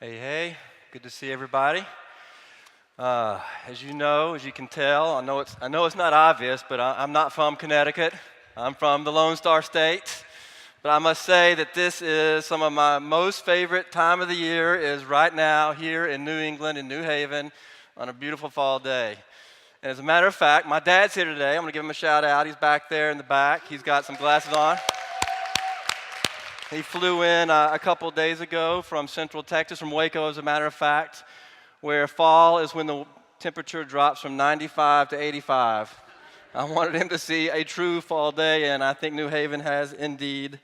Hey, good to see everybody. As you can tell, I know it's not obvious, but I'm not from Connecticut. I'm from the Lone Star State. But I must say that this is some of my most favorite time of the year is right now here in New England, in New Haven, on a beautiful fall day. And as a matter of fact, my dad's here today. I'm going to give him a shout out. He's back there in the back. He's got some glasses on. He flew in a couple days ago from Central Texas, from Waco, as a matter of fact, where fall is when the temperature drops from 95 to 85. I wanted him to see a true fall day, and I think New Haven has indeed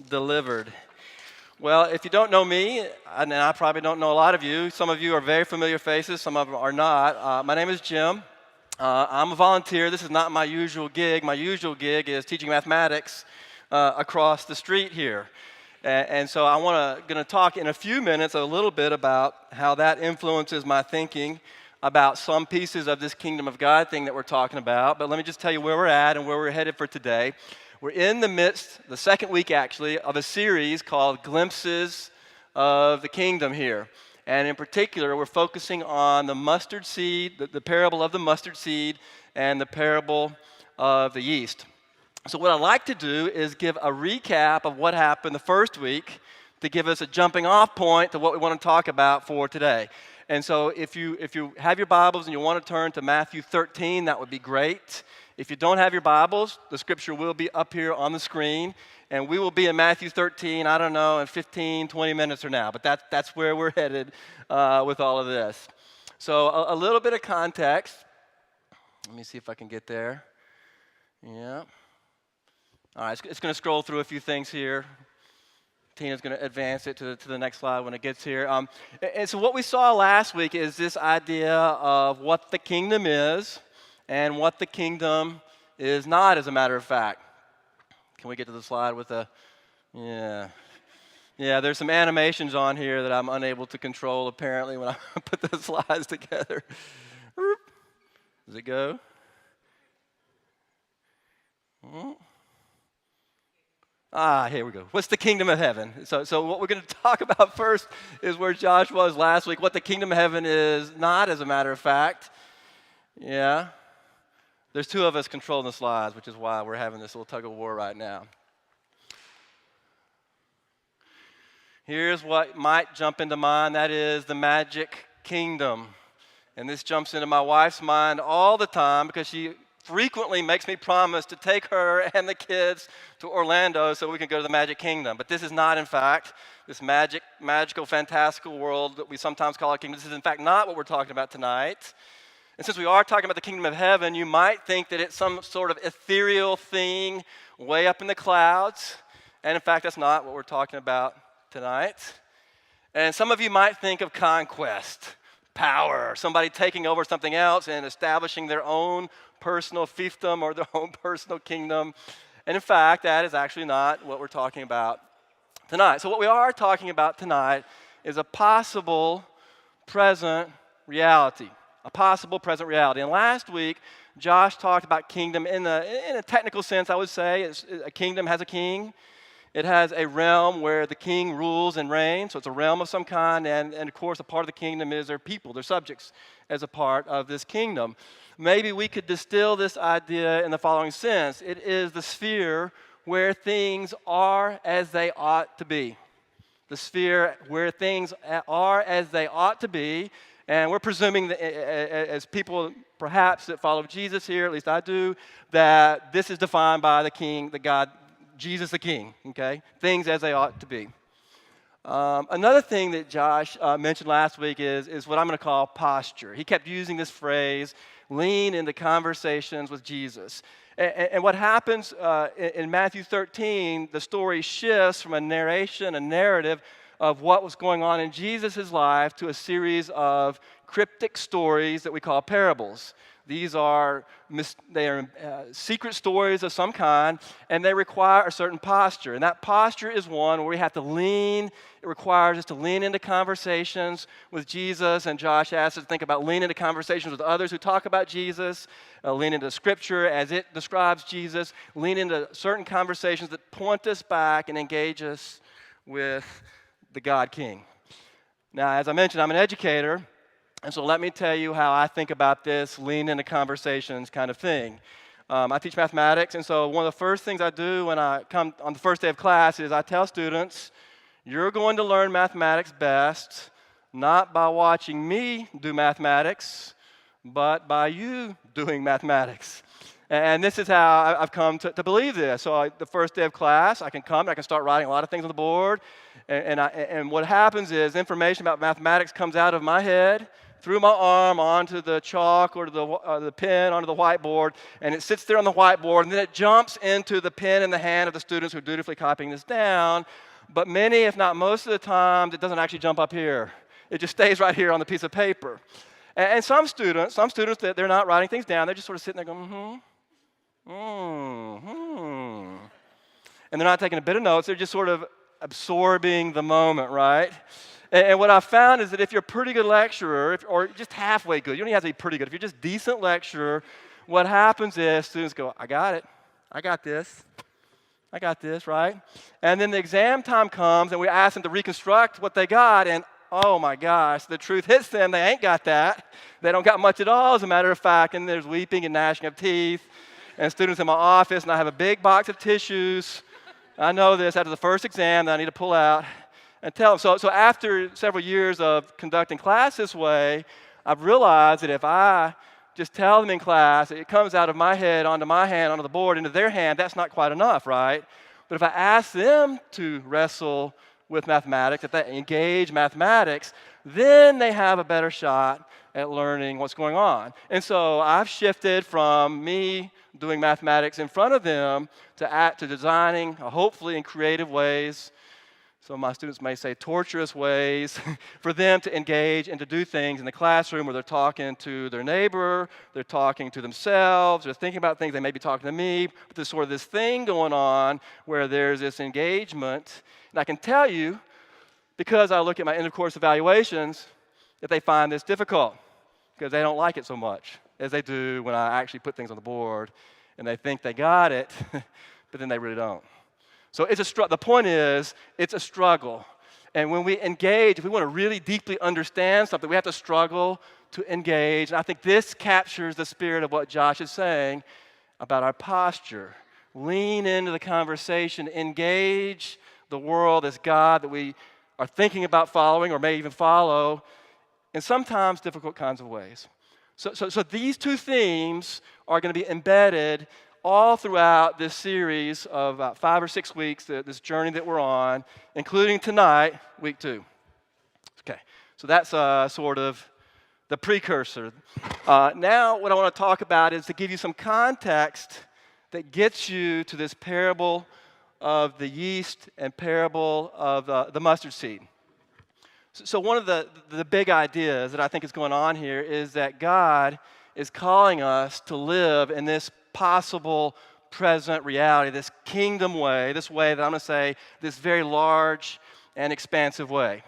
delivered. Well, if you don't know me, and I probably don't know a lot of you, some of you are very familiar faces, some of them are not. My name is Jim. I'm a volunteer. This is not my usual gig. My usual gig is teaching mathematics across the street here. And so I'm going to talk in a few minutes a little bit about how that influences my thinking about some pieces of this kingdom of God thing that we're talking about. But let me just tell you where we're at and where we're headed for today. We're in the midst, the second week actually, of a series called Glimpses of the Kingdom here. And in particular, we're focusing on the mustard seed, the parable of the mustard seed, and the parable of the yeast. So what I'd like to do is give a recap of what happened the first week to give us a jumping off point to what we want to talk about for today. And so if you have your Bibles and you want to turn to Matthew 13, that would be great. If you don't have your Bibles, the scripture will be up here on the screen, and we will be in Matthew 13, I don't know, in 15, 20 minutes from now, but that's where we're headed with all of this. So a little bit of context. Let me see if I can get there. Yeah. All right, it's going to scroll through a few things here. Tina's going to advance it to the next slide when it gets here. And so what we saw last week is this idea of what the kingdom is and what the kingdom is not, as a matter of fact. Can we get to the slide with the, yeah, there's some animations on here that I'm unable to control, apparently, when I put the slides together. Does it go? Here we go. What's the kingdom of heaven? So what we're going to talk about first is where Josh was last week, what the kingdom of heaven is not, as a matter of fact. Yeah. There's two of us controlling the slides, which is why we're having this little tug of war right now. Here's what might jump into mind. That is the magic kingdom. And this jumps into my wife's mind all the time because she frequently makes me promise to take her and the kids to Orlando so we can go to the Magic Kingdom. But this is not, in fact, this magical, fantastical world that we sometimes call a kingdom. This is, in fact, not what we're talking about tonight. And since we are talking about the kingdom of heaven, you might think that it's some sort of ethereal thing way up in the clouds. And, in fact, that's not what we're talking about tonight. And some of you might think of conquest, power, somebody taking over something else and establishing their own personal fiefdom or their own personal kingdom. And in fact, that is actually not what we're talking about tonight. So what we are talking about tonight is a possible present reality. A possible present reality. And last week, Josh talked about kingdom in a technical sense, I would say. A kingdom has a king. It has a realm where the king rules and reigns, so it's a realm of some kind, and of course a part of the kingdom is their people, their subjects, as a part of this kingdom. Maybe we could distill this idea in the following sense. It is the sphere where things are as they ought to be. The sphere where things are as they ought to be, and we're presuming that as people perhaps that follow Jesus here, at least I do, that this is defined by the king, the God, Jesus the King, okay? Things as they ought to be. Another thing that Josh mentioned last week is what I'm going to call posture. He kept using this phrase, lean into conversations with Jesus. And what happens in Matthew 13, the story shifts from a narrative of what was going on in Jesus' life to a series of cryptic stories that we call parables. These are secret stories of some kind, and they require a certain posture. And that posture is one where we have to lean. It requires us to lean into conversations with Jesus. And Josh asked us to think about lean into conversations with others who talk about Jesus, lean into Scripture as it describes Jesus, lean into certain conversations that point us back and engage us with the God King. Now, as I mentioned, I'm an educator, and so let me tell you how I think about this lean into conversations kind of thing. I teach mathematics, and so one of the first things I do when I come on the first day of class is I tell students, you're going to learn mathematics best not by watching me do mathematics, but by you doing mathematics. And this is how I've come to believe this. So the first day of class, I can come and I can start writing a lot of things on the board. And what happens is information about mathematics comes out of my head, through my arm, onto the chalk or to the pen, onto the whiteboard, and it sits there on the whiteboard, and then it jumps into the pen in the hand of the students who are dutifully copying this down. But many, if not most of the time, it doesn't actually jump up here. It just stays right here on the piece of paper. And some students that they're not writing things down, they're just sort of sitting there going, and they're not taking a bit of notes, they're just sort of absorbing the moment, right? And what I've found is that if you're a pretty good lecturer, or just halfway good, you don't even have to be pretty good, if you're just a decent lecturer, what happens is students go, I got it, I got this, right? And then the exam time comes, and we ask them to reconstruct what they got, and oh my gosh, the truth hits them, they ain't got that. They don't got much at all, as a matter of fact, and there's weeping and gnashing of teeth. And students in my office, and I have a big box of tissues. I know this after the first exam that I need to pull out and tell them. So after several years of conducting class this way, I've realized that if I just tell them in class, it comes out of my head, onto my hand, onto the board, into their hand, that's not quite enough, right? But if I ask them to wrestle with mathematics, if they engage mathematics, then they have a better shot at learning what's going on. And so I've shifted from me doing mathematics in front of them to designing, hopefully in creative ways, some of my students may say torturous ways, for them to engage and to do things in the classroom where they're talking to their neighbor, they're talking to themselves, they're thinking about things, they may be talking to me, but there's sort of this thing going on where there's this engagement. And I can tell you, because I look at my end-of-course evaluations, that they find this difficult because they don't like it so much as they do when I actually put things on the board and they think they got it, but then they really don't. So the point is, it's a struggle. And when we engage, if we want to really deeply understand something, we have to struggle to engage. And I think this captures the spirit of what Josh is saying about our posture. Lean into the conversation, engage the world as God that we are thinking about following or may even follow in sometimes difficult kinds of ways. So these two themes are going to be embedded all throughout this series of about 5 or 6 weeks, this journey that we're on, including tonight, week 2. Okay, so that's sort of the precursor. Now what I want to talk about is to give you some context that gets you to this parable of the yeast and parable of the mustard seed. So one of the big ideas that I think is going on here is that God is calling us to live in this possible present reality, this kingdom way, this way that I'm going to say, this very large and expansive way.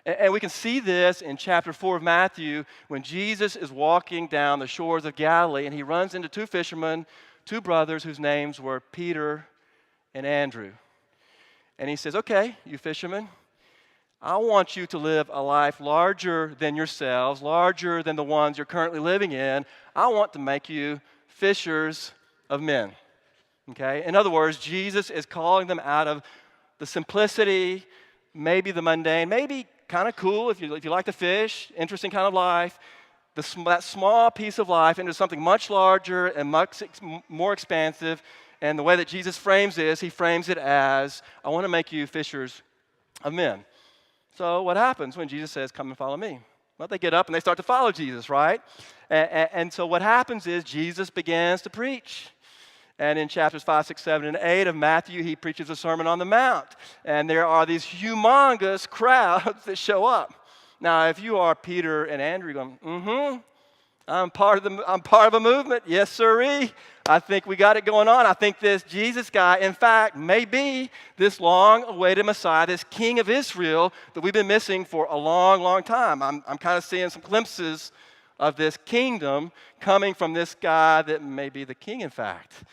And we can see this in chapter 4 of Matthew when Jesus is walking down the shores of Galilee and he runs into 2 fishermen, 2 brothers whose names were Peter and Andrew. And he says, okay, you fishermen, I want you to live a life larger than yourselves, larger than the ones you're currently living in. I want to make you fishers of men. Okay? In other words, Jesus is calling them out of the simplicity, maybe the mundane, maybe kind of cool if you like to fish, interesting kind of life, that small piece of life into something much larger and much more expansive. And the way that Jesus frames this, he frames it as, I want to make you fishers of men. So what happens when Jesus says, come and follow me? Well, they get up and they start to follow Jesus, right? And so what happens is Jesus begins to preach. And in chapters 5, 6, 7, and 8 of Matthew, he preaches a Sermon on the Mount. And there are these humongous crowds that show up. Now, if you are Peter and Andrew going, I'm part of a movement. Yes, sirree. I think we got it going on. I think this Jesus guy, in fact, may be this long-awaited Messiah, this King of Israel that we've been missing for a long, long time. I'm kind of seeing some glimpses of this kingdom coming from this guy that may be the king, in fact.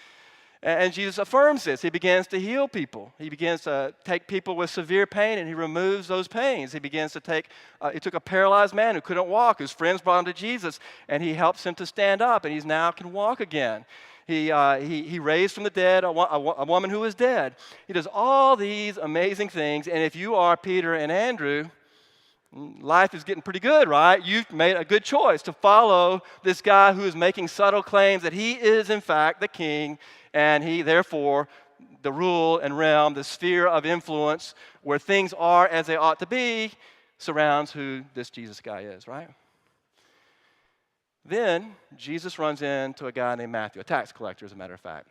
And Jesus affirms this. He begins to heal people. He begins to take people with severe pain, and he removes those pains. He begins to he took a paralyzed man who couldn't walk, whose friends brought him to Jesus, and he helps him to stand up, and he now can walk again. He raised from the dead a woman who was dead. He does all these amazing things, and if you are Peter and Andrew, life is getting pretty good, right? You've made a good choice to follow this guy who is making subtle claims that he is, in fact, the king, and he, therefore, the rule and realm, the sphere of influence where things are as they ought to be, surrounds who this Jesus guy is, right? Then Jesus runs into a guy named Matthew, a tax collector, as a matter of fact.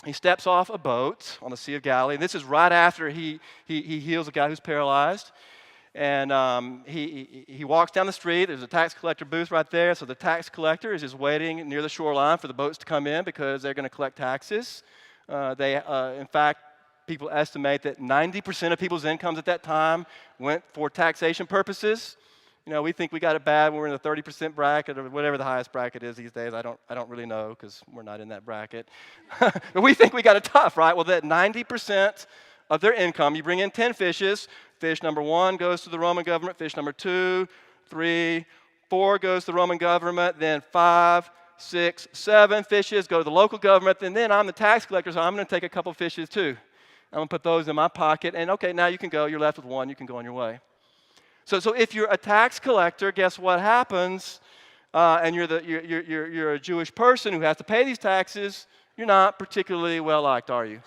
He steps off a boat on the Sea of Galilee. And this is right after he heals a guy who's paralyzed. And he walks down the street. There's a tax collector booth right there. So the tax collector is just waiting near the shoreline for the boats to come in because they're going to collect taxes. In fact, people estimate that 90% of people's incomes at that time went for taxation purposes. You know, we think we got it bad when we're in the 30% bracket or whatever the highest bracket is these days. I don't really know because we're not in that bracket. But we think we got it tough, right? Well, that 90% of their income, you bring in 10 fishes. Fish number 1 goes to the Roman government. Fish number 2, 3, 4 goes to the Roman government. Then 5, 6, 7 fishes go to the local government. And then I'm the tax collector, so I'm going to take a couple fishes too. I'm going to put those in my pocket. And okay, now you can go. You're left with 1. You can go on your way. So if you're a tax collector, guess what happens? And you're a Jewish person who has to pay these taxes. You're not particularly well liked, are you?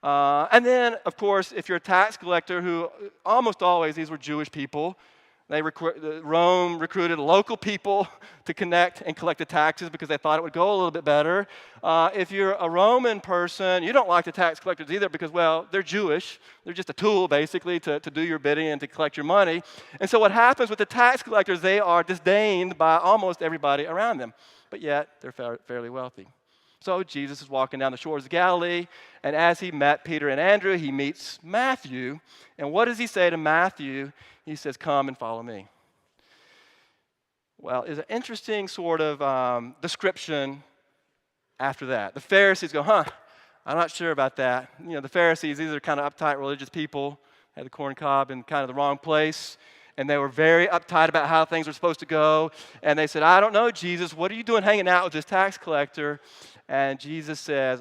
And then, of course, if you're a tax collector, who almost always these were Jewish people, Rome recruited local people to connect and collect the taxes because they thought it would go a little bit better. If you're a Roman person, you don't like the tax collectors either because, well, they're Jewish. They're just a tool, basically, to do your bidding and to collect your money. And so what happens with the tax collectors, they are disdained by almost everybody around them, but yet they're fairly wealthy. So Jesus is walking down the shores of Galilee, and as he met Peter and Andrew, he meets Matthew. And what does he say to Matthew? He says, "Come and follow me." Well, it's an interesting sort of description after that. The Pharisees go, I'm not sure about that. You know, the Pharisees, these are kind of uptight religious people, had the corn cob in kind of the wrong place. And they were very uptight about how things were supposed to go. And they said, "I don't know, Jesus, what are you doing hanging out with this tax collector?" And Jesus says,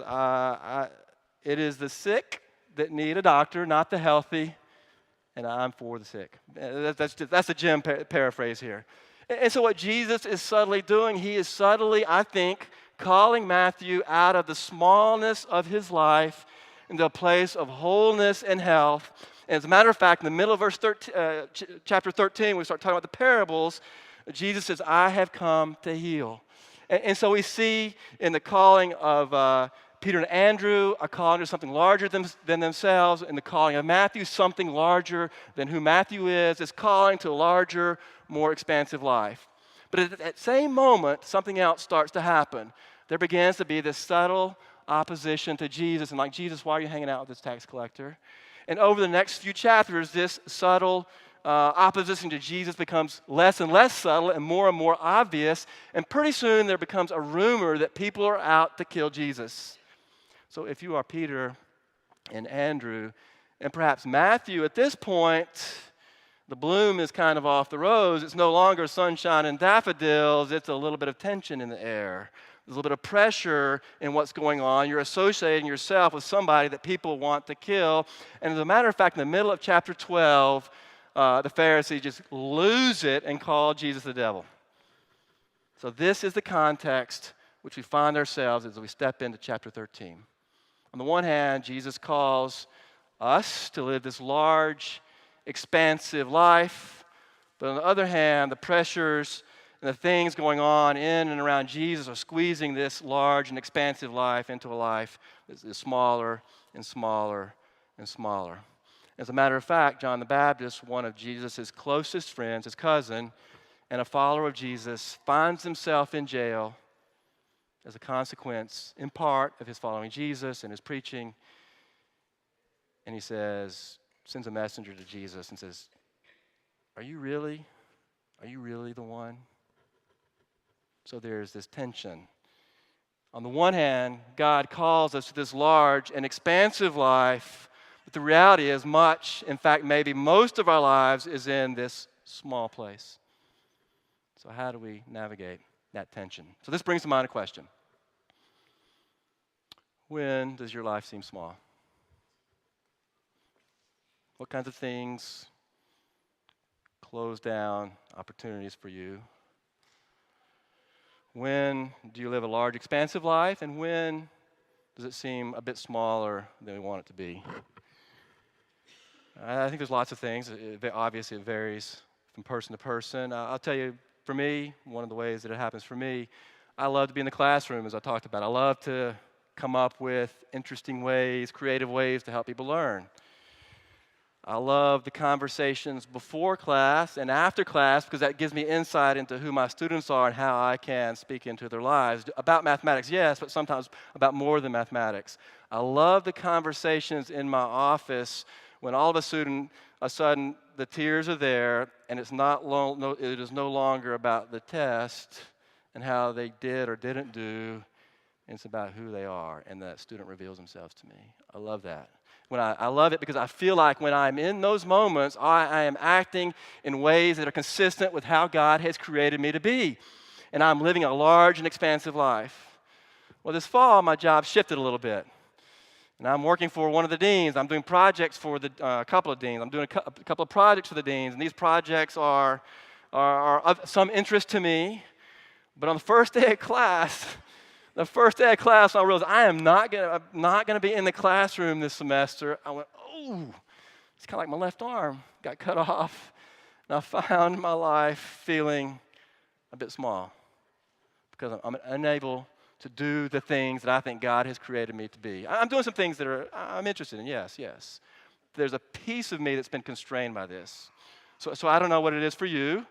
"It is the sick that need a doctor, not the healthy, and I'm for the sick." That's a Jim paraphrase here. And so what Jesus is subtly doing, he is subtly, I think, calling Matthew out of the smallness of his life into a place of wholeness and health. And as a matter of fact, in the middle of chapter 13, we start talking about the parables, Jesus says, "I have come to heal." And so we see in the calling of Peter and Andrew, a calling to something larger than themselves. In the calling of Matthew, something larger than who Matthew is. This calling to a larger, more expansive life. But at that same moment, something else starts to happen. There begins to be this subtle opposition to Jesus. And like, "Jesus, why are you hanging out with this tax collector?" And over the next few chapters, this subtle opposition to Jesus becomes less and less subtle and more obvious. And pretty soon there becomes a rumor that people are out to kill Jesus. So if you are Peter and Andrew and perhaps Matthew, at this point, the bloom is kind of off the rose. It's no longer sunshine and daffodils. It's a little bit of tension in the air. There's a little bit of pressure in what's going on. You're associating yourself with somebody that people want to kill. And as a matter of fact, in the middle of chapter 12, the Pharisees just lose it and call Jesus the devil. So this is the context which we find ourselves as we step into chapter 13. On the one hand, Jesus calls us to live this large, expansive life. But on the other hand, the pressures and the things going on in and around Jesus are squeezing this large and expansive life into a life that is smaller and smaller and smaller. As a matter of fact, John the Baptist, one of Jesus' closest friends, his cousin, and a follower of Jesus, finds himself in jail as a consequence, in part, of his following Jesus and his preaching. And he sends a messenger to Jesus and says, Are you really the one? So there's this tension On the one hand, God calls us to this large and expansive life, but the reality is much, in fact, maybe most of our lives is in this small place. So how do we navigate that tension? So this brings to mind a question. When does your life seem small? What kinds of things close down opportunities for you? When do you live a large, expansive life, and when does it seem a bit smaller than we want it to be? I think there's lots of things. Obviously, it varies from person to person. I'll tell you, for me, one of the ways that it happens for me, I love to be in the classroom, as I talked about. I love to come up with interesting ways, creative ways to help people learn. I love the conversations before class and after class because that gives me insight into who my students are and how I can speak into their lives. About mathematics, yes, but sometimes about more than mathematics. I love the conversations in my office when all of a sudden the tears are there and it is no longer about the test and how they did or didn't do. It's about who they are and that student reveals themselves to me. I love that. I love it because I feel like when I'm in those moments, I am acting in ways that are consistent with how God has created me to be. And I'm living a large and expansive life. Well, this fall, my job shifted a little bit. And I'm working for one of the deans. I'm doing projects for a couple of deans. I'm doing a couple of projects for the deans. And these projects are of some interest to me. But on the first day of class, I realized I am not gonna be in the classroom this semester. I went, oh, it's kind of like my left arm got cut off. And I found my life feeling a bit small because I'm unable to do the things that I think God has created me to be. I'm doing some things that I'm interested in, yes. There's a piece of me that's been constrained by this. So I don't know what it is for you.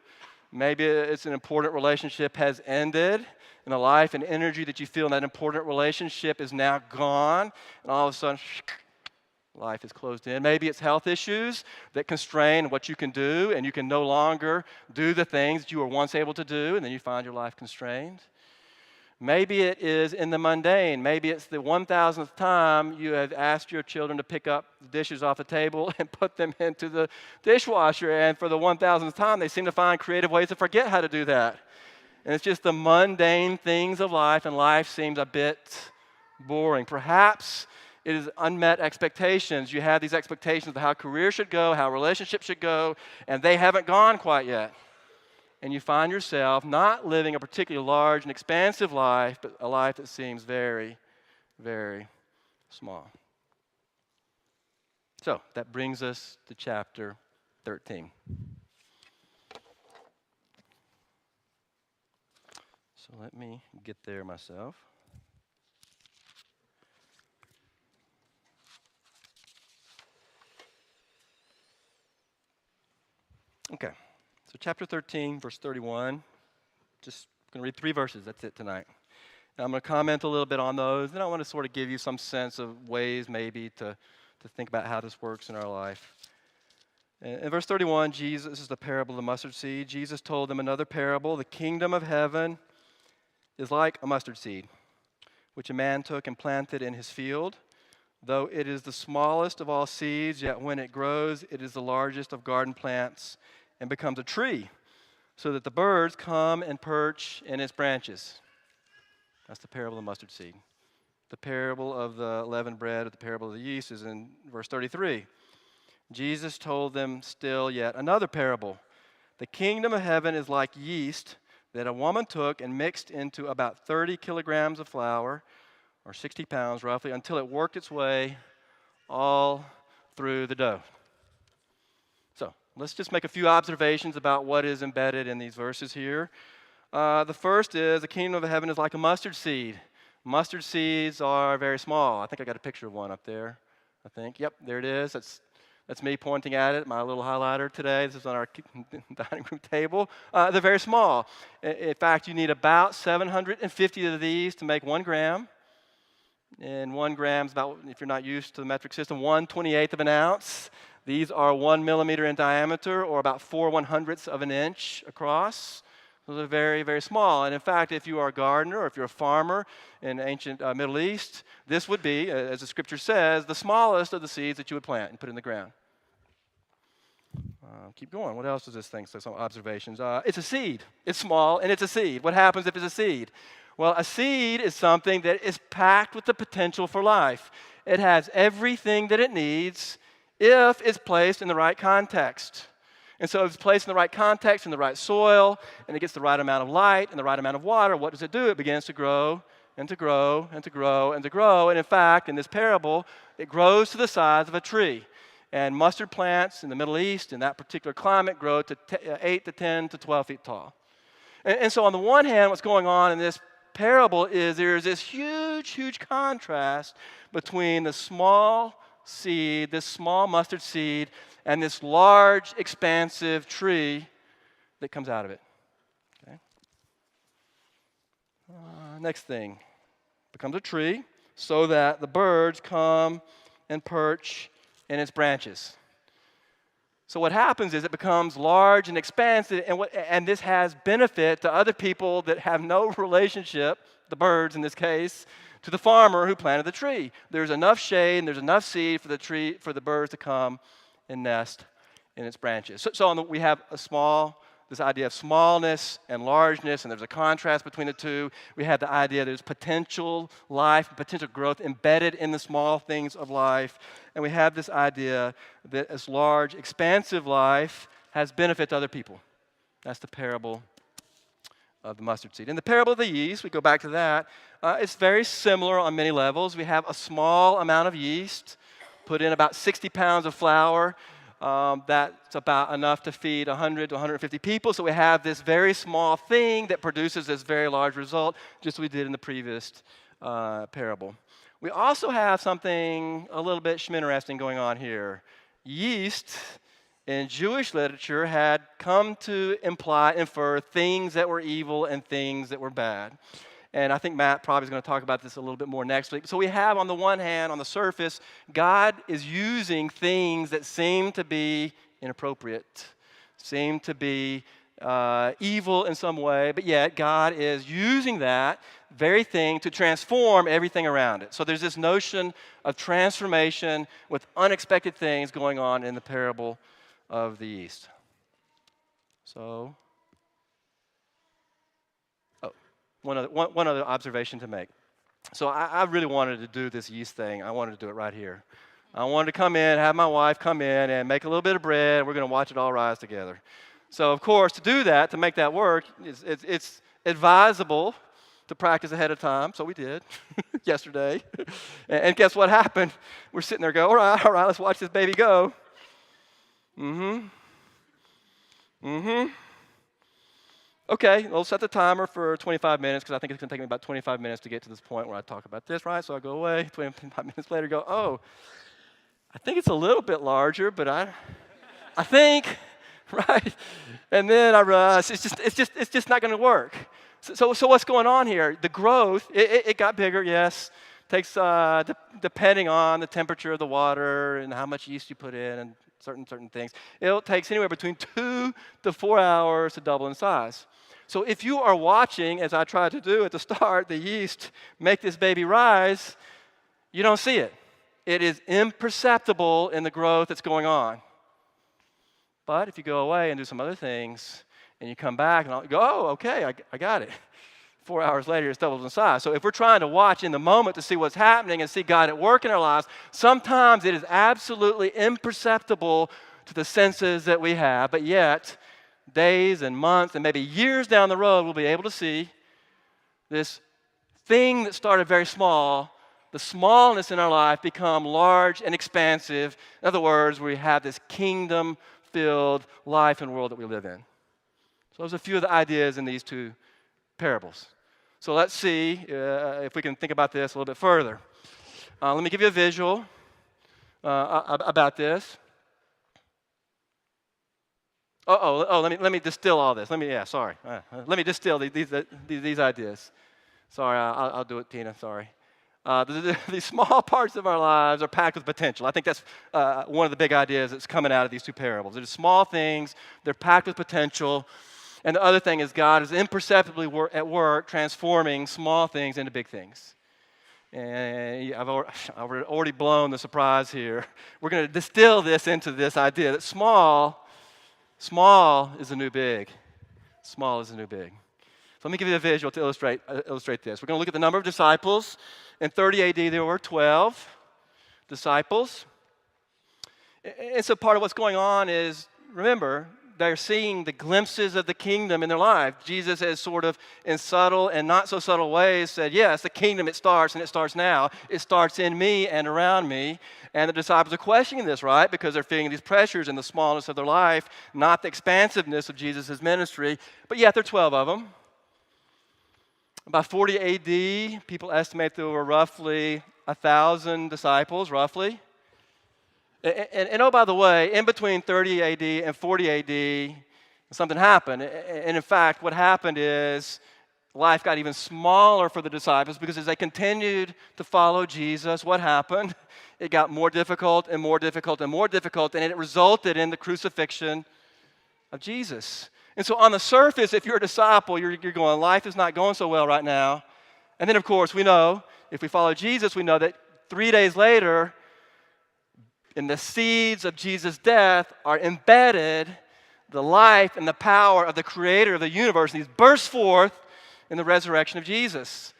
Maybe it's an important relationship has ended, and the life and energy that you feel in that important relationship is now gone, and all of a sudden, life is closed in. Maybe it's health issues that constrain what you can do, and you can no longer do the things that you were once able to do, and then you find your life constrained. Maybe it is in the mundane. Maybe it's the 1,000th time you have asked your children to pick up the dishes off the table and put them into the dishwasher, and for the 1,000th time, they seem to find creative ways to forget how to do that. And it's just the mundane things of life, and life seems a bit boring. Perhaps it is unmet expectations. You have these expectations of how career should go, how relationships should go, and they haven't gone quite yet. And you find yourself not living a particularly large and expansive life, but a life that seems very, very small. So that brings us to chapter 13. So let me get there myself. Okay. So chapter 13, verse 31, just going to read 3 verses. That's it tonight. And I'm going to comment a little bit on those. Then I want to sort of give you some sense of ways maybe to think about how this works in our life. In verse 31, this is the parable of the mustard seed. Jesus told them another parable. The kingdom of heaven is like a mustard seed, which a man took and planted in his field. Though it is the smallest of all seeds, yet when it grows, it is the largest of garden plants and becomes a tree, so that the birds come and perch in its branches. That's the parable of the mustard seed. The parable of the leavened bread, or the parable of the yeast, is in verse 33. Jesus told them still yet another parable. The kingdom of heaven is like yeast that a woman took and mixed into about 30 kilograms of flour, or 60 pounds roughly, until it worked its way all through the dough. So let's just make a few observations about what is embedded in these verses here. The first is the kingdom of heaven is like a mustard seed. Mustard seeds are very small. I think I got a picture of one up there. I think. Yep, there it is. That's me pointing at it, my little highlighter today. This is on our dining room table. They're very small. In fact, you need about 750 of these to make 1 gram. And 1 gram is about, if you're not used to the metric system, 1/28 of an ounce. These are 1 millimeter in diameter, or about 4/100ths of an inch across. Those are very, very small. And in fact, if you are a gardener or if you're a farmer in ancient Middle East, this would be, as the scripture says, the smallest of the seeds that you would plant and put in the ground. Keep going. What else does this thing say? Some observations. It's a seed. It's small, and it's a seed. What happens if it's a seed? Well, a seed is something that is packed with the potential for life. It has everything that it needs if it's placed in the right context. And so if it's placed in the right context, in the right soil, and it gets the right amount of light and the right amount of water, what does it do? It begins to grow and to grow and to grow and to grow. And in fact, in this parable, it grows to the size of a tree. And mustard plants in the Middle East, in that particular climate, grow to 8 to 10 to 12 feet tall. And so on the one hand, what's going on in this parable is there's this huge, huge contrast between the small seed, this small mustard seed, and this large, expansive tree that comes out of it. Okay? Next thing, becomes a tree so that the birds come and perch in its branches. So what happens is it becomes large and expansive, and this has benefit to other people that have no relationship, the birds in this case, to the farmer who planted the tree. There's enough shade and there's enough seed for the birds to come and nest in its branches. So we have this idea of smallness and largeness, and there's a contrast between the two. We have the idea there's potential life, potential growth embedded in the small things of life. And we have this idea that this large, expansive life has benefit to other people. That's the parable of the mustard seed. In the parable of the yeast, we go back to that. It's very similar on many levels. We have a small amount of yeast, put in about 60 pounds of flour. That's about enough to feed 100 to 150 people. So we have this very small thing that produces this very large result, just as we did in the previous parable. We also have something a little bit schminteresting going on here. Yeast in Jewish literature had come to infer things that were evil and things that were bad. And I think Matt probably is going to talk about this a little bit more next week. So we have, on the one hand, on the surface, God is using things that seem to be inappropriate, seem to be evil in some way, but yet God is using that very thing to transform everything around it. So there's this notion of transformation with unexpected things going on in the parable of the yeast. So, one other observation to make. So I really wanted to do this yeast thing. I wanted to do it right here. I wanted to come in, have my wife come in and make a little bit of bread. We're going to watch it all rise together. So, of course, to do that, to make that work, it's advisable to practice ahead of time. So we did yesterday. And guess what happened? We're sitting there going, all right, let's watch this baby go. Okay, we'll set the timer for 25 minutes because I think it's going to take me about 25 minutes to get to this point where I talk about this, right? So I go away, 25 minutes later, go, oh, I think it's a little bit larger, but I think, right? And then I realize it's just not going to work. So what's going on here? The growth, it got bigger, yes. Takes, depending on the temperature of the water and how much yeast you put in and certain things, it takes anywhere between 2 to 4 hours to double in size. So if you are watching, as I tried to do at the start, the yeast make this baby rise, you don't see it. It is imperceptible in the growth that's going on. But if you go away and do some other things, and you come back and go, oh, okay, I got it. 4 hours later, it's doubled in size. So if we're trying to watch in the moment to see what's happening and see God at work in our lives, sometimes it is absolutely imperceptible to the senses that we have, but yet days and months and maybe years down the road, we'll be able to see this thing that started very small, the smallness in our life become large and expansive. In other words, we have this kingdom-filled life and world that we live in. So there's a few of the ideas in these two parables. So let's see if we can think about this a little bit further. Let me give you a visual about this. Let me distill all this. Let me distill these ideas. Sorry, I'll do it, Tina. Sorry. These small parts of our lives are packed with potential. I think that's one of the big ideas that's coming out of these two parables. They're small things. They're packed with potential. And the other thing is God is imperceptibly at work transforming small things into big things. And I've already blown the surprise here. We're going to distill this into this idea that small is the new big. Small is the new big. So let me give you a visual to illustrate this. We're going to look at the number of disciples. In 30 AD, there were 12 disciples. And so part of what's going on is, remember, they're seeing the glimpses of the kingdom in their life. Jesus has sort of, in subtle and not so subtle ways, said, yes, the kingdom, it starts, and it starts now. It starts in me and around me. And the disciples are questioning this, right? Because they're feeling these pressures in the smallness of their life, not the expansiveness of Jesus' ministry. But yet there are 12 of them. By 40 AD, people estimate there were roughly 1,000 disciples, roughly. And oh, by the way, in between 30 AD and 40 AD, something happened. And in fact, what happened is life got even smaller for the disciples because as they continued to follow Jesus, what happened? It got more difficult and more difficult and more difficult, and it resulted in the crucifixion of Jesus. And so on the surface, if you're a disciple, you're going, life is not going so well right now. And then, of course, we know, if we follow Jesus, we know that 3 days later, in the seeds of Jesus' death are embedded the life and the power of the creator of the universe. And these burst forth in the resurrection of Jesus,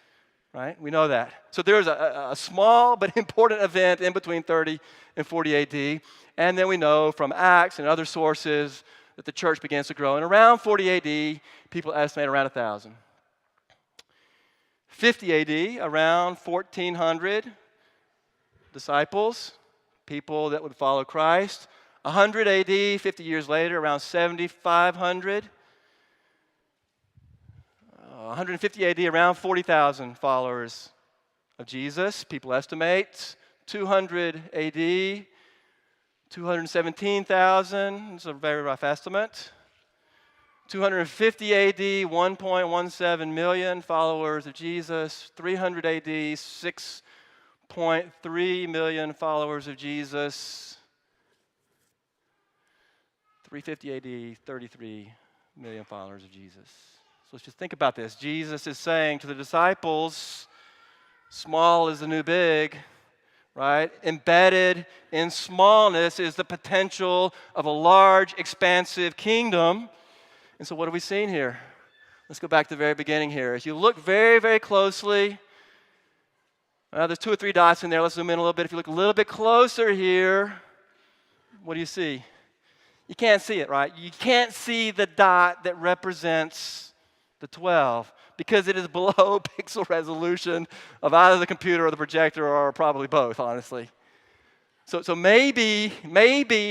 right? We know that. So there's a small but important event in between 30 and 40 AD. And then we know from Acts and other sources that the church begins to grow. And around 40 AD, people estimate around 1,000. 50 AD, around 1,400 disciples, people that would follow Christ. 100 AD, 50 years later, around 7,500. 150 AD, around 40,000 followers of Jesus, people estimate. 200 AD, 217,000, it's a very rough estimate. 250 AD, 1.17 million followers of Jesus. 300 AD, 6.3 million followers of Jesus. 350 AD, 33 million followers of Jesus. So let's just think about this. Jesus is saying to the disciples, small is the new big, right? Embedded in smallness is the potential of a large, expansive kingdom. And so what have we seen here? Let's go back to the very beginning here. As you look very, very closely, there's 2 or 3 dots in there. Let's zoom in a little bit. If you look a little bit closer here, what do you see? You can't see it, right? You can't see the dot that represents the 12 because it is below pixel resolution of either the computer or the projector or probably both, honestly. So maybe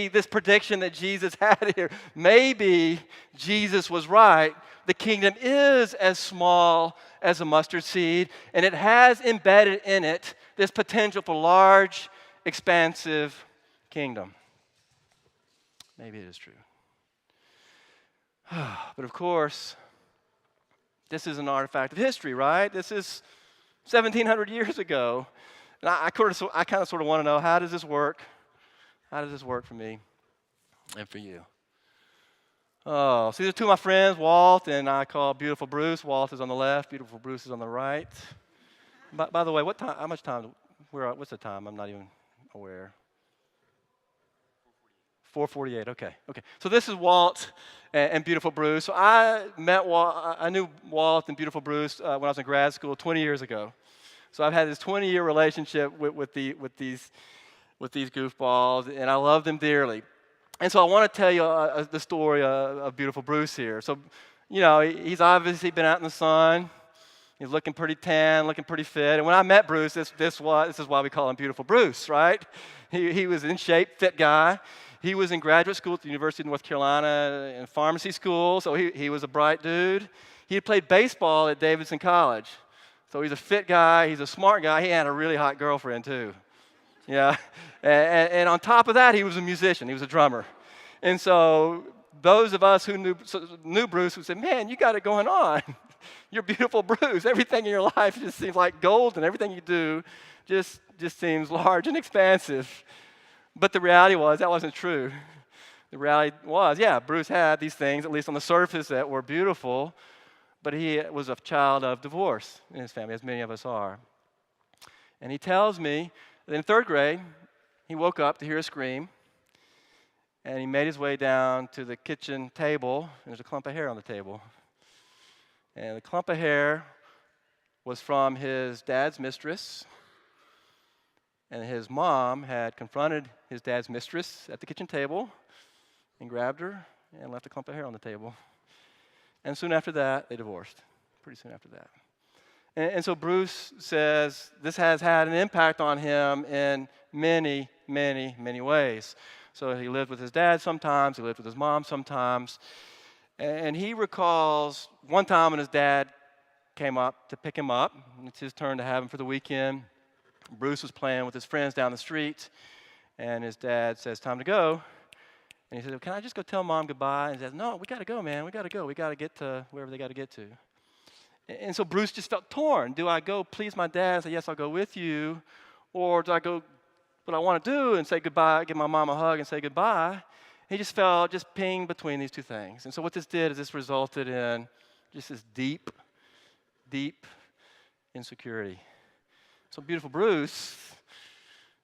this prediction that Jesus had here, maybe Jesus was right. The kingdom is as small as a mustard seed, and it has embedded in it this potential for large, expansive kingdom. Maybe it is true. But of course, this is an artifact of history, right? This is 1,700 years ago. And I kind of sort of want to know, how does this work? How does this work for me and for you? Oh, so these are 2 of my friends, Walt, and I call Beautiful Bruce. Walt is on the left, Beautiful Bruce is on the right. By the way, what time? How much time? What's the time? I'm not even aware. 4:48. Okay. So this is Walt and Beautiful Bruce. So I knew Walt and Beautiful Bruce when I was in grad school 20 years ago. So I've had this 20-year relationship with these goofballs, and I love them dearly. And so I want to tell you the story of Beautiful Bruce here. So, he's obviously been out in the sun. He's looking pretty tan, looking pretty fit. And when I met Bruce, this is why we call him Beautiful Bruce, right? He was in shape, fit guy. He was in graduate school at the University of North Carolina in pharmacy school, so he was a bright dude. He had played baseball at Davidson College. So he's a fit guy, he's a smart guy. He had a really hot girlfriend too. Yeah, and on top of that, he was a musician. He was a drummer. And so those of us who knew Bruce would say, man, you got it going on. You're Beautiful Bruce. Everything in your life just seems like gold, and everything you do just seems large and expansive. But the reality was that wasn't true. The reality was, yeah, Bruce had these things, at least on the surface, that were beautiful, but he was a child of divorce in his family, as many of us are. And he tells me that in third grade, he woke up to hear a scream, and he made his way down to the kitchen table, and there's a clump of hair on the table. And the clump of hair was from his dad's mistress, and his mom had confronted his dad's mistress at the kitchen table and grabbed her and left a clump of hair on the table. And soon after that, they divorced, pretty soon after that. And so Bruce says this has had an impact on him in many, many, many ways. So he lived with his dad sometimes, he lived with his mom sometimes, and he recalls one time when his dad came up to pick him up, and it's his turn to have him for the weekend. Bruce was playing with his friends down the street, and his dad says, "Time to go." And he said, "Can I just go tell Mom goodbye?" And he says, "No, we got to go, man. We got to go. We got to get to wherever they got to get to." And so Bruce just felt torn. Do I go please my dad and say, "Yes, I'll go with you," or do I go what I want to do and say goodbye, give my mom a hug and say goodbye? He just felt just pinged between these two things. And so what this did is this resulted in just this deep, deep insecurity. So beautiful Bruce,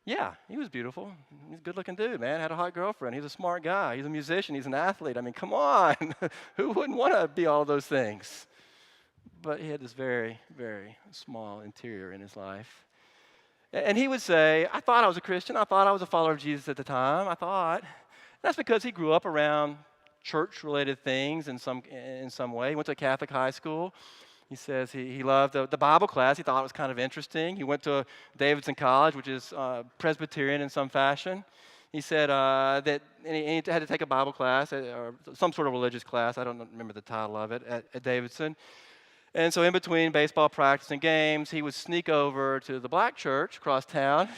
yeah, he was beautiful. He's a good-looking dude, man. Had a hot girlfriend. He's a smart guy. He's a musician. He's an athlete. I mean, come on. Who wouldn't want to be all those things? But he had this very, very small interior in his life. And he would say, I thought I was a Christian. I thought I was a follower of Jesus at the time. I thought. That's because he grew up around church-related things in some way. He went to a Catholic high school. He says he loved the Bible class. He thought it was kind of interesting. He went to Davidson College, which is Presbyterian in some fashion. He said that he had to take a Bible class or some sort of religious class. I don't remember the title of it at Davidson. And so in between baseball practice and games, he would sneak over to the black church across town.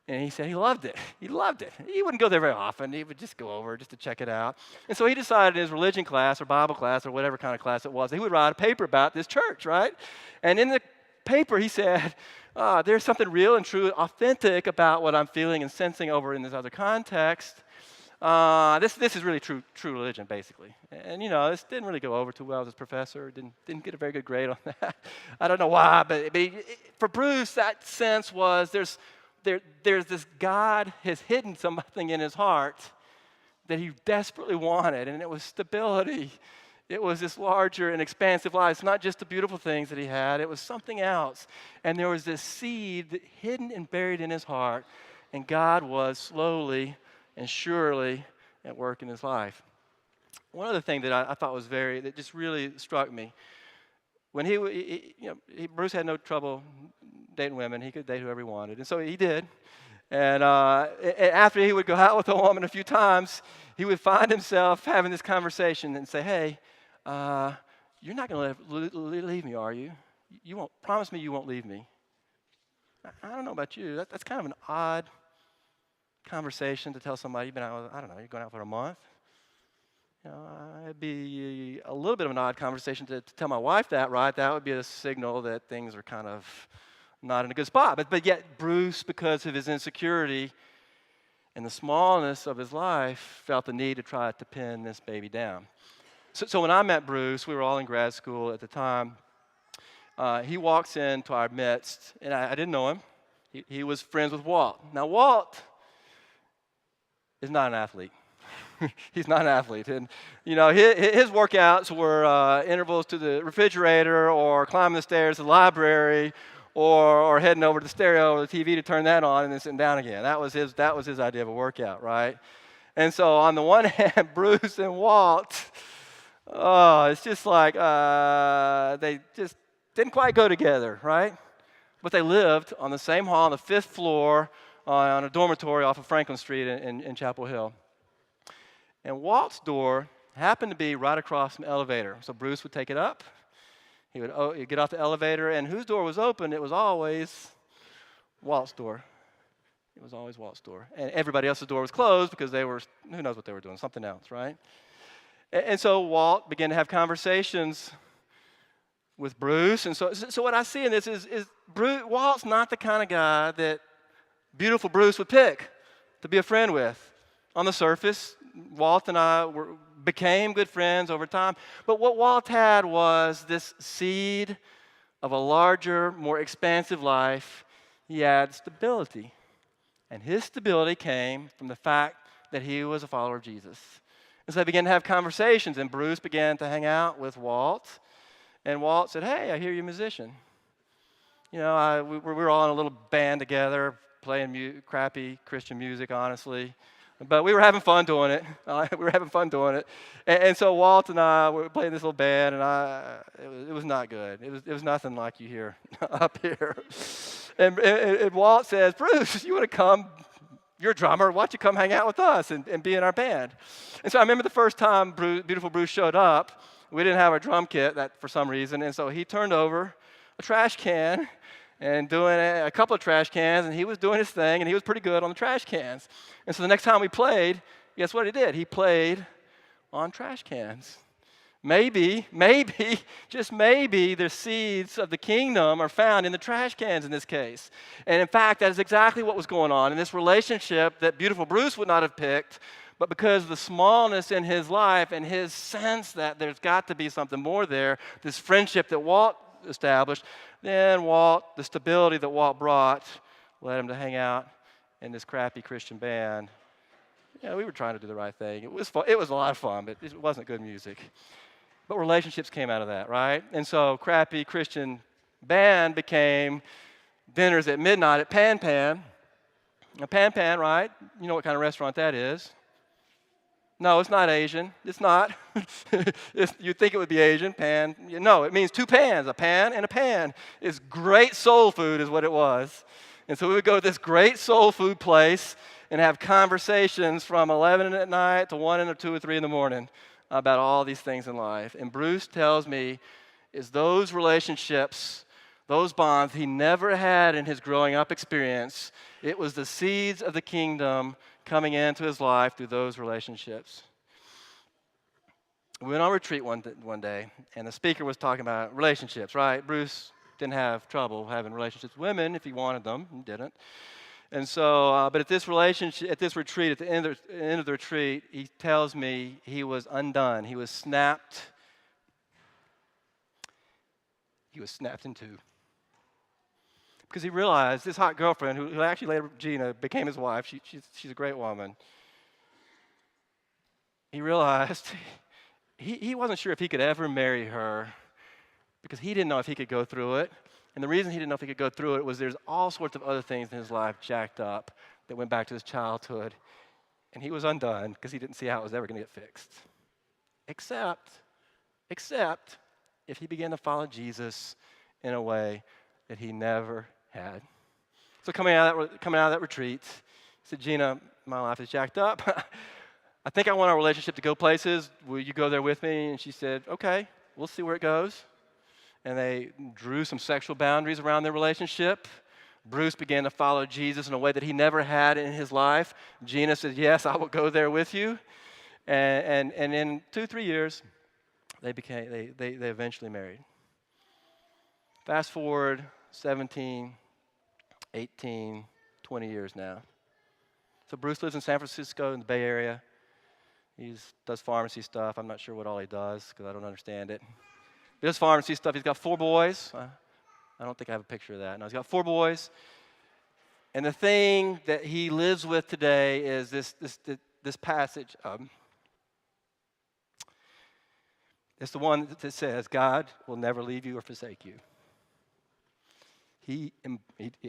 And he said he loved it. He loved it. He wouldn't go there very often. He would just go over just to check it out. And so he decided in his religion class or Bible class or whatever kind of class it was, he would write a paper about this church, right? And in the paper he said, there's something real and true, authentic about what I'm feeling and sensing over in this other context. This is really true religion, basically. And, this didn't really go over too well with his professor. Didn't get a very good grade on that. I don't know why, but for Bruce, that sense was there's this God has hidden something in his heart that he desperately wanted, and it was stability. It was this larger and expansive life. It's not just the beautiful things that he had. It was something else. And there was this seed hidden and buried in his heart, and God was slowly and surely at work in his life. One other thing that I thought was that just really struck me, when Bruce had no trouble dating women. He could date whoever he wanted, and so he did. And after he would go out with a woman a few times, he would find himself having this conversation and say, "Hey, you're not going to leave me, are you? You won't promise me you won't leave me." I don't know about you. That's kind of an odd conversation to tell somebody you've been out. I don't know. You're going out for a month. It'd be a little bit of an odd conversation to tell my wife that, right? That would be a signal that things are kind of not in a good spot. But yet Bruce, because of his insecurity and the smallness of his life, felt the need to try to pin this baby down. So when I met Bruce, we were all in grad school at the time. He walks into our midst, and I didn't know him. He was friends with Walt. Now, Walt is not an athlete. He's not an athlete. And, his workouts were intervals to the refrigerator or climbing the stairs to the library or heading over to the stereo or the TV to turn that on and then sitting down again. That was his idea of a workout, right? And so on the one hand, Bruce and Walt, it's just like they just didn't quite go together, right? But they lived on the same hall on the 5th floor on a dormitory off of Franklin Street in Chapel Hill. And Walt's door happened to be right across from the elevator. So Bruce would take it up. He'd get off the elevator, and whose door was open? It was always Walt's door. It was always Walt's door. And everybody else's door was closed because they were, who knows what they were doing, something else, right? And so Walt began to have conversations with Bruce. And so what I see in this is Walt's not the kind of guy that beautiful Bruce would pick to be a friend with. On the surface, Walt and I became good friends over time. But what Walt had was this seed of a larger, more expansive life. He had stability. And his stability came from the fact that he was a follower of Jesus. And so they began to have conversations, and Bruce began to hang out with Walt. And Walt said, "Hey, I hear you're a musician." You know, we were all in a little band together, playing crappy Christian music, honestly. But we were having fun doing it. We were having fun doing it. And so Walt and I were playing this little band, and it was not good. It was nothing like you hear up here. And Walt says, "Bruce, you want to come? You're a drummer. Why don't you come hang out with us and be in our band?" And so I remember the first time beautiful Bruce showed up, we didn't have a drum kit for some reason, and so he turned over a trash can and doing a couple of trash cans, and he was doing his thing, and he was pretty good on the trash cans. And so the next time we played, guess what he did? He played on trash cans. Maybe, just maybe, the seeds of the kingdom are found in the trash cans in this case. And in fact, that is exactly what was going on in this relationship that beautiful Bruce would not have picked, but because of the smallness in his life and his sense that there's got to be something more there, this friendship that Walt established, then the stability that Walt brought led him to hang out in this crappy Christian band. Yeah, we were trying to do the right thing. It was fun. It was a lot of fun, but it wasn't good music. But relationships came out of that, right? And so crappy Christian band became dinners at midnight at Pan Pan. Now, Pan Pan, right? You know what kind of restaurant that is. No, it's not Asian. It's not. You'd think it would be Asian. Pan. No, it means two pans, a pan and a pan. It's great soul food is what it was. And so we would go to this great soul food place and have conversations from 11 at night to 1 or 2 or 3 in the morning about all these things in life. And Bruce tells me is those relationships, those bonds he never had in his growing up experience, it was the seeds of the kingdom coming into his life through those relationships. We went on retreat one day, and the speaker was talking about relationships, right? Bruce didn't have trouble having relationships with women if he wanted them, he didn't. And so, but at this retreat, at the end of the retreat, he tells me he was undone. He was snapped. He was snapped in two. Because he realized this hot girlfriend, who actually later, Gina, became his wife, she's a great woman. He realized he wasn't sure if he could ever marry her because he didn't know if he could go through it. And the reason he didn't know if he could go through it was there's all sorts of other things in his life jacked up that went back to his childhood. And he was undone because he didn't see how it was ever going to get fixed. Except if he began to follow Jesus in a way that he never had. So coming out of that retreat, he said, "Gina, my life is jacked up. I think I want our relationship to go places. Will you go there with me?" And she said, "Okay, we'll see where it goes." And they drew some sexual boundaries around their relationship. Bruce began to follow Jesus in a way that he never had in his life. Gina said, "Yes, I will go there with you." And in 2-3 years, they eventually married. Fast forward 17, 18, 20 years now. So Bruce lives in San Francisco in the Bay Area. He does pharmacy stuff. I'm not sure what all he does because I don't understand it. He does pharmacy stuff. He's got 4 boys. I don't think I have a picture of that. No, he's got 4 boys. And the thing that he lives with today is this passage. It's the one that says, "God will never leave you or forsake you."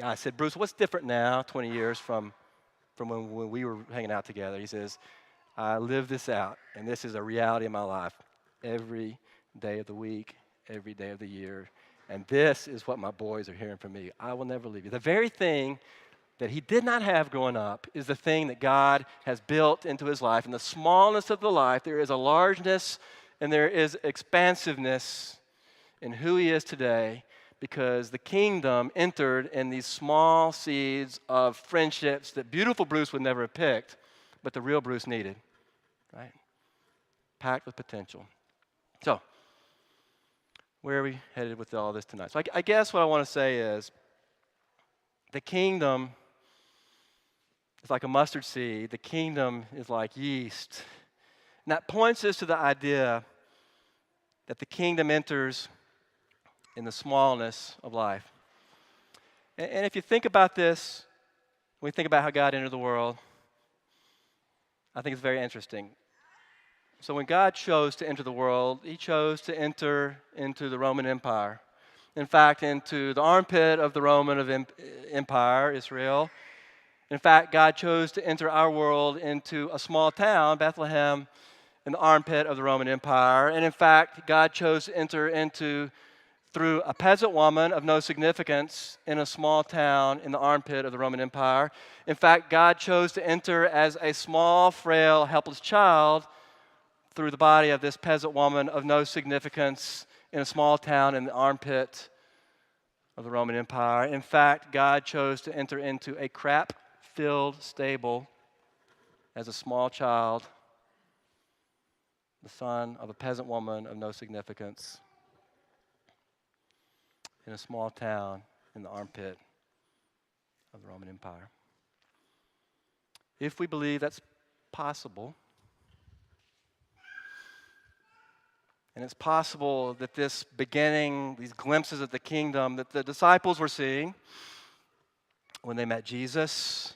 I said, "Bruce, what's different now, 20 years from when we were hanging out together?" He says, "I live this out, and this is a reality in my life every day of the week, every day of the year. And this is what my boys are hearing from me. I will never leave you." The very thing that he did not have growing up is the thing that God has built into his life. In the smallness of the life, there is a largeness and there is expansiveness in who he is today because the kingdom entered in these small seeds of friendships that beautiful Bruce would never have picked, but the real Bruce needed, right? Packed with potential. So, where are we headed with all this tonight? So I guess what I want to say is the kingdom is like a mustard seed. The kingdom is like yeast. And that points us to the idea that the kingdom enters in the smallness of life. And if you think about this, when we think about how God entered the world, I think it's very interesting. So when God chose to enter the world, he chose to enter into the Roman Empire. In fact, into the armpit of the Roman Empire, Israel. In fact, God chose to enter our world into a small town, Bethlehem, in the armpit of the Roman Empire. And in fact, God chose to enter into through a peasant woman of no significance in a small town in the armpit of the Roman Empire. In fact, God chose to enter as a small, frail, helpless child through the body of this peasant woman of no significance in a small town in the armpit of the Roman Empire. In fact, God chose to enter into a crap-filled stable as a small child, the son of a peasant woman of no significance in a small town in the armpit of the Roman Empire. If we believe that's possible, and it's possible that this beginning, these glimpses of the kingdom that the disciples were seeing when they met Jesus,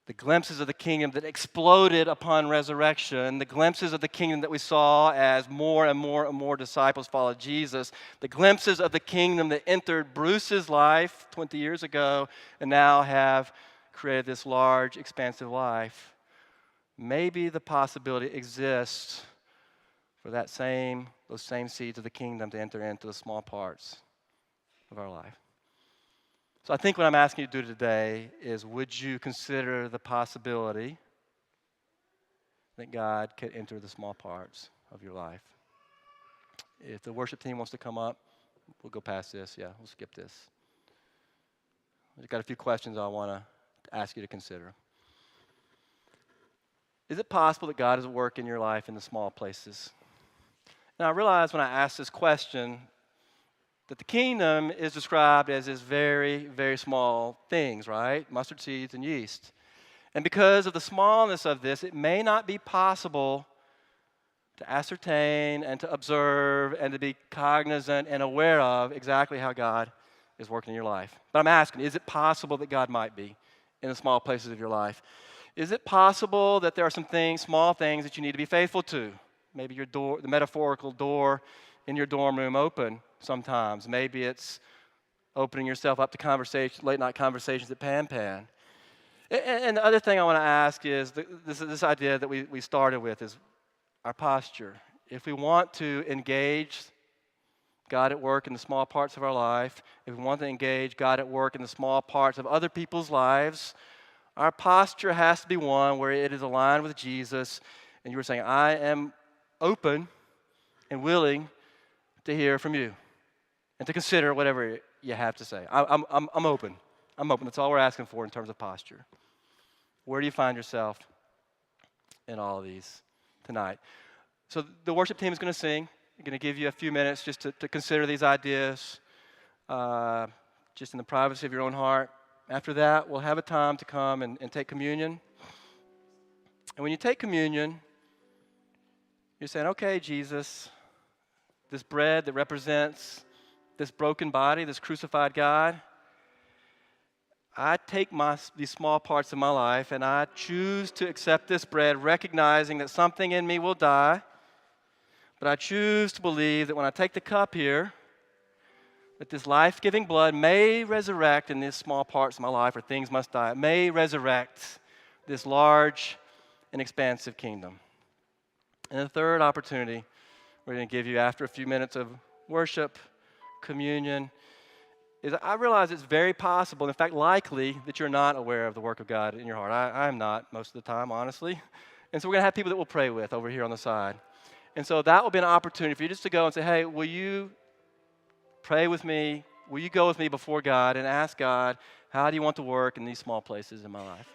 the glimpses of the kingdom that exploded upon resurrection, the glimpses of the kingdom that we saw as more and more and more disciples followed Jesus, the glimpses of the kingdom that entered Bruce's life 20 years ago and now have created this large, expansive life. Maybe the possibility exists for those same seeds of the kingdom to enter into the small parts of our life. So I think what I'm asking you to do today is, would you consider the possibility that God could enter the small parts of your life? If the worship team wants to come up, we'll go past this. Yeah, we'll skip this. I've got a few questions I want to ask you to consider. Is it possible that God is at work in your life in the small places? Now, I realize when I ask this question that the kingdom is described as this very, very small things, right? Mustard seeds and yeast. And because of the smallness of this, it may not be possible to ascertain and to observe and to be cognizant and aware of exactly how God is working in your life. But I'm asking, is it possible that God might be in the small places of your life? Is it possible that there are some things, small things, that you need to be faithful to? Maybe your door, the metaphorical door in your dorm room open sometimes. Maybe it's opening yourself up to late night conversations at Pan Pan. And the other thing I want to ask is this idea that we started with is our posture. If we want to engage God at work in the small parts of our life, if we want to engage God at work in the small parts of other people's lives, our posture has to be one where it is aligned with Jesus. And you were saying, I am open and willing to hear from you and to consider whatever you have to say. I'm open. I'm open. That's all we're asking for in terms of posture. Where do you find yourself in all of these tonight? So the worship team is going to sing. We're going to give you a few minutes just to consider these ideas, just in the privacy of your own heart. After that, we'll have a time to come and take communion. And when you take communion, you're saying, okay, Jesus, this bread that represents this broken body, this crucified God, I take these small parts of my life and I choose to accept this bread, recognizing that something in me will die, but I choose to believe that when I take the cup here, that this life-giving blood may resurrect in these small parts of my life where things must die. It may resurrect this large and expansive kingdom. And the third opportunity we're going to give you after a few minutes of worship, communion, is I realize it's very possible, in fact likely, that you're not aware of the work of God in your heart. I am not most of the time, honestly. And so we're going to have people that we'll pray with over here on the side. And so that will be an opportunity for you just to go and say, hey, will you pray with me? Will you go with me before God and ask God, how do you want to work in these small places in my life?